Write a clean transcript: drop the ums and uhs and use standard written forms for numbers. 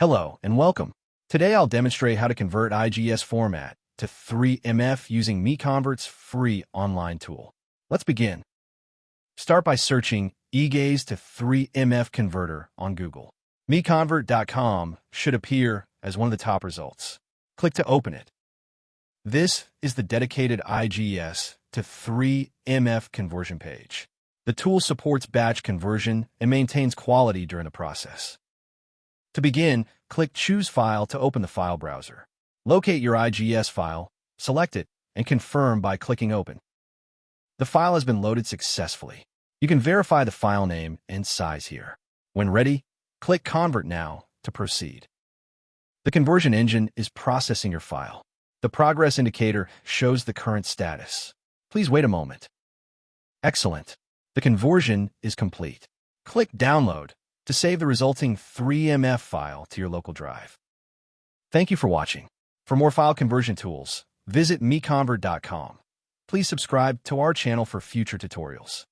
Hello and welcome. Today I'll demonstrate how to convert IGES format to 3MF using MiConvert's free online tool. Let's begin. Start by searching IGES to 3MF converter on Google. MiConvert.com should appear as one of the top results. Click to open it. This is the dedicated IGES to 3MF conversion page. The tool supports batch conversion and maintains quality during the process. To begin, click Choose File to open the file browser. Locate your IGES file, select it, and confirm by clicking Open. The file has been loaded successfully. You can verify the file name and size here. When ready, click Convert Now to proceed. The conversion engine is processing your file. The progress indicator shows the current status. Please wait a moment. Excellent. The conversion is complete. Click Download to save the resulting 3MF file to your local drive. Thank you for watching. For more file conversion tools, visit MiConvert.com. Please subscribe to our channel for future tutorials.